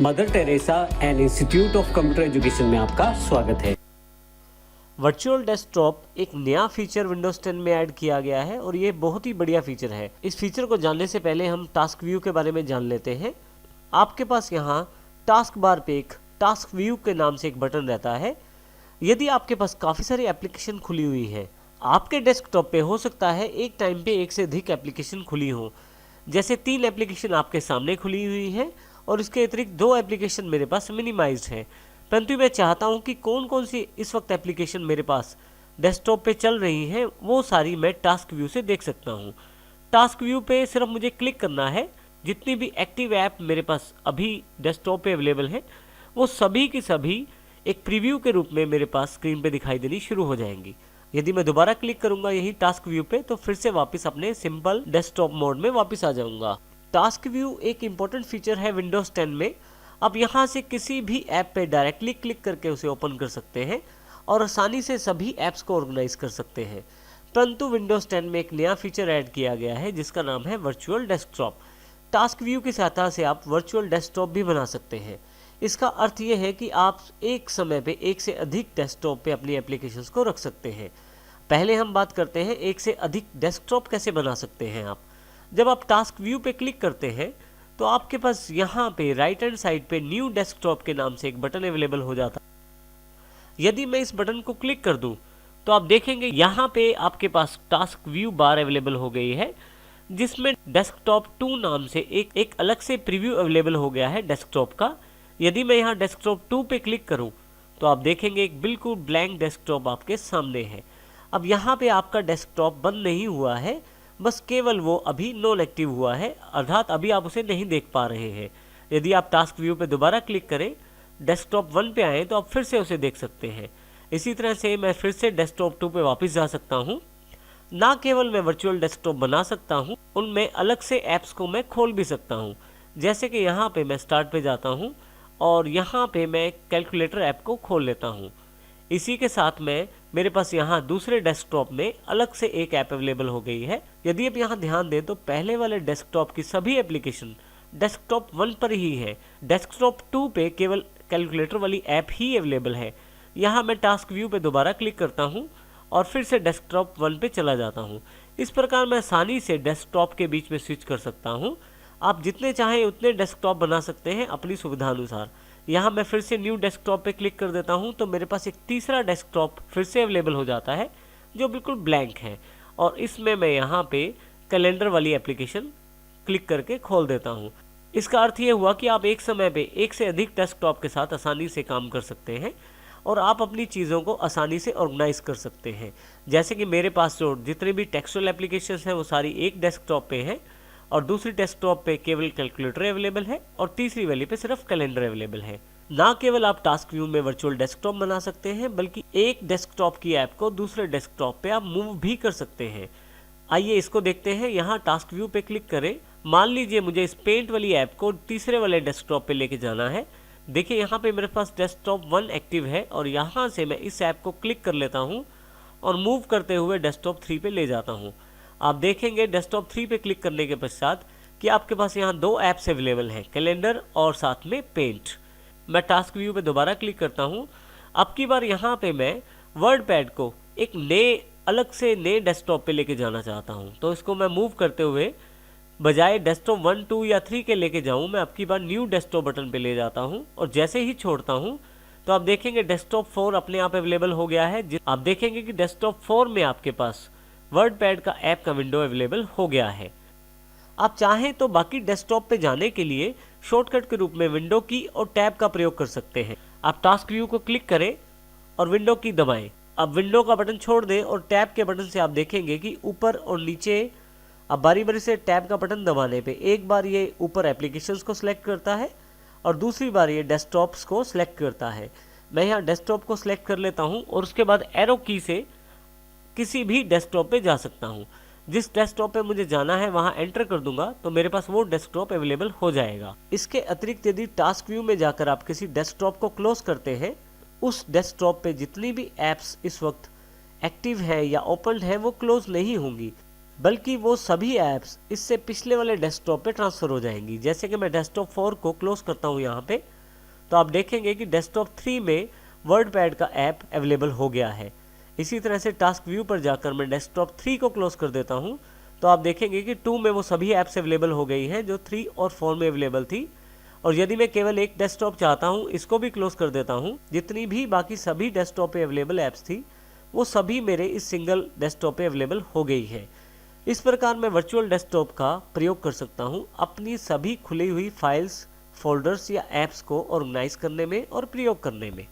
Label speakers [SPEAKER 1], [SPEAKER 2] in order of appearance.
[SPEAKER 1] Mother Teresa and institute of computer education में आपका स्वागत है।
[SPEAKER 2] वर्चुअल डेस्कटॉप एक नया फीचर विंडोज 10 में ऐड किया गया है और ये बहुत ही बढ़िया फीचर है। इस फीचर को जानने से पहले हम टास्क व्यू के बारे में जान लेते हैं। आपके पास यहाँ टास्क बार पे एक टास्क व्यू के नाम से एक बटन रहता है। यदि आपके पास काफ़ी सारी एप्लीकेशन खुली हुई हैं, आपके डेस्कटॉप पे हो सकता है एक टाइम पे एक से अधिक एप्लीकेशन खुली हो। जैसे 3 एप्लीकेशन आपके सामने खुली हुई हैं और इसके अतिरिक्त 2 एप्लीकेशन मेरे पास मिनिमाइज्ड है, परंतु मैं चाहता हूं कि कौन कौन सी इस वक्त एप्लीकेशन मेरे पास डेस्कटॉप पे चल रही हैं वो सारी मैं टास्क व्यू से देख सकता हूं। टास्क व्यू पे सिर्फ मुझे क्लिक करना है। जितनी भी एक्टिव ऐप मेरे पास अभी डेस्कटॉप पे अवेलेबल है वो सभी की सभी एक प्रीव्यू के रूप में मेरे पास स्क्रीन पे दिखाई देनी शुरू हो जाएंगी। यदि मैं दोबारा क्लिक करूंगा यही टास्क व्यू पे तो फिर से वापस अपने सिंपल डेस्कटॉप मोड में वापस आ जाऊंगा। टास्क व्यू एक इम्पॉर्टेंट फीचर है विंडोज 10 में। आप यहाँ से किसी भी ऐप पे डायरेक्टली क्लिक करके उसे ओपन कर सकते हैं और आसानी से सभी ऐप्स को ऑर्गेनाइज कर सकते हैं। परंतु विंडोज 10 में एक नया फीचर ऐड किया गया है जिसका नाम है वर्चुअल डेस्कटॉप। टास्क व्यू की सहायता से आप वर्चुअल डेस्कटॉप भी बना सकते हैं। इसका अर्थ यह है कि आप एक समय पे एक से अधिक डेस्कटॉप पे अपनी एप्लीकेशंस को रख सकते हैं। पहले हम बात करते हैं एक से अधिक डेस्कटॉप कैसे बना सकते हैं आप। जब आप टास्क व्यू पे क्लिक करते हैं तो आपके पास यहाँ पे राइट हैंड साइड पे न्यू डेस्कटॉप के नाम से एक बटन अवेलेबल हो जाता है। यदि मैं इस बटन को क्लिक कर दूं तो आप देखेंगे यहाँ पे आपके पास टास्क व्यू बार अवेलेबल हो गई है जिसमें डेस्कटॉप 2 नाम से एक अलग से प्रीव्यू अवेलेबल हो गया है डेस्कटॉप का। यदि मैं यहाँ डेस्कटॉप 2 पे क्लिक करूँ तो आप देखेंगे एक बिल्कुल ब्लैंक डेस्कटॉप आपके सामने है। अब यहाँ पे आपका डेस्कटॉप बंद नहीं हुआ है, बस केवल वो अभी नॉन एक्टिव हुआ है, अर्थात अभी आप उसे नहीं देख पा रहे हैं। यदि आप टास्क व्यू पे दोबारा क्लिक करें, डेस्कटॉप 1 पे आए तो आप फिर से उसे देख सकते हैं। इसी तरह से मैं फिर से डेस्कटॉप 2 पे वापस जा सकता हूँ। ना केवल मैं वर्चुअल डेस्कटॉप बना सकता हूँ, उनमें अलग से ऐप्स को मैं खोल भी सकता हूँ। जैसे कि यहाँ पे मैं स्टार्ट पे जाता हूँ और यहाँ पे मैं कैलकुलेटर ऐप को खोल लेता हूँ। इसी के साथ में मेरे पास यहाँ दूसरे डेस्कटॉप में अलग से एक ऐप अवेलेबल हो गई है। यदि आप यहाँ ध्यान दें तो पहले वाले डेस्कटॉप की सभी एप्लीकेशन डेस्कटॉप 1 पर ही है। डेस्कटॉप 2 पे केवल कैलकुलेटर वाली ऐप ही अवेलेबल है। यहाँ मैं टास्क व्यू पे दोबारा क्लिक करता हूँ और फिर से डेस्कटॉप 1 पे चला जाता हूँ। इस प्रकार मैं आसानी से डेस्कटॉप के बीच में स्विच कर सकता हूँ। आप जितने चाहें उतने डेस्कटॉप बना सकते हैं अपनी सुविधा अनुसार। यहाँ मैं फिर से न्यू डेस्कटॉप पे क्लिक कर देता हूँ तो मेरे पास एक तीसरा डेस्कटॉप फिर से अवेलेबल हो जाता है जो बिल्कुल ब्लैंक है और इसमें मैं यहाँ पे कैलेंडर वाली एप्लीकेशन क्लिक करके खोल देता हूँ। इसका अर्थ ये हुआ कि आप एक समय पे एक से अधिक डेस्कटॉप के साथ आसानी से काम कर सकते हैं और आप अपनी चीज़ों को आसानी से ऑर्गेनाइज कर सकते हैं। जैसे कि मेरे पास जो जितने भी टेक्सचुअल एप्लीकेशन हैं वो सारी एक डेस्कटॉप पे हैं और दूसरी डेस्कटॉप पे केवल कैलकुलेटर अवेलेबल है और तीसरी वाली पे सिर्फ कैलेंडर अवेलेबल है। ना केवल आप टास्क व्यू में वर्चुअल डेस्कटॉप बना सकते हैं बल्कि एक डेस्कटॉप की ऐप को दूसरे डेस्कटॉप पे आप मूव भी कर सकते हैं। आइए इसको देखते हैं। यहाँ टास्क व्यू पे क्लिक करें। मान लीजिए मुझे इस पेंट वाली ऐप को तीसरे वाले डेस्कटॉप पे लेके जाना है। देखिए यहाँ पे मेरे पास डेस्कटॉप 1 एक्टिव है और यहाँ से मैं इस ऐप को क्लिक कर लेता हूँ और मूव करते हुए डेस्कटॉप 3 पे ले जाता हूँ। आप देखेंगे डेस्कटॉप 3 पे क्लिक करने के पश्चात कि आपके पास यहाँ 2 ऐप्स अवेलेबल हैं, कैलेंडर और साथ में पेंट। मैं टास्क व्यू पे दोबारा क्लिक करता हूँ। अब की बार यहाँ पे मैं वर्ड पैड को एक नए अलग से नए डेस्कटॉप पे लेके जाना चाहता हूँ, तो इसको मैं मूव करते हुए बजाय डेस्कटॉप 1, 2 या 3 के लेके जाऊँ, मैं अब की बार न्यू डेस्कटॉप बटन पे ले जाता हूँ और जैसे ही छोड़ता हूँ तो आप देखेंगे डेस्कटॉप 4 अपने आप अवेलेबल हो गया है। आप देखेंगे कि डेस्कटॉप 4 में आपके पास वर्ड पैड का ऐप का विंडो अवेलेबल हो गया है। आप चाहें तो बाकी डेस्कटॉप पे जाने के लिए शॉर्टकट के रूप में विंडो की और टैब का प्रयोग कर सकते हैं। आप टास्क व्यू को क्लिक करें और विंडो की दबाएं। अब विंडो का बटन छोड़ दें और टैब के बटन से आप देखेंगे कि ऊपर और नीचे अब बारी बारी से टैब का बटन दबाने पे एक बार ये ऊपर एप्लीकेशंस को सिलेक्ट करता है और दूसरी बार ये डेस्कटॉप्स को सिलेक्ट करता है। मैं यहाँ डेस्कटॉप को सिलेक्ट कर लेता हूँ और उसके बाद एरो की से किसी भी डेस्कटॉप पे जा सकता हूँ। जिस डेस्कटॉप पे मुझे जाना है वहाँ एंटर कर दूंगा तो मेरे पास वो डेस्कटॉप अवेलेबल हो जाएगा। इसके अतिरिक्त यदि टास्क व्यू में जाकर आप किसी डेस्कटॉप को क्लोज करते हैं, उस डेस्कटॉप पे जितनी भी ऐप्स इस वक्त एक्टिव है या ओपन है वो क्लोज नहीं होंगी। बल्कि वो सभी ऐप्स इससे पिछले वाले डेस्कटॉप पे ट्रांसफ़र हो जाएंगी। जैसे कि मैं डेस्कटॉप 4 को क्लोज करता हूँ यहाँ पे, तो आप देखेंगे कि डेस्कटॉप 3 में वर्डपैड का ऐप अवेलेबल हो गया है। इसी तरह से टास्क व्यू पर जाकर मैं डेस्कटॉप 3 को क्लोज कर देता हूँ, तो आप देखेंगे कि 2 में वो सभी ऐप्स अवेलेबल हो गई हैं जो 3 और 4 में अवेलेबल थी। और यदि मैं केवल एक डेस्कटॉप चाहता हूँ, इसको भी क्लोज कर देता हूँ, जितनी भी बाकी सभी डेस्कटॉप पे अवेलेबल ऐप्स थी वो सभी मेरे इस सिंगल डेस्कटॉप पे अवेलेबल हो गई है। इस प्रकार मैं वर्चुअल डेस्कटॉप का प्रयोग कर सकता हूँ अपनी सभी खुली हुई फाइल्स, फोल्डर्स या ऐप्स को ऑर्गेनाइज करने में और प्रयोग करने में।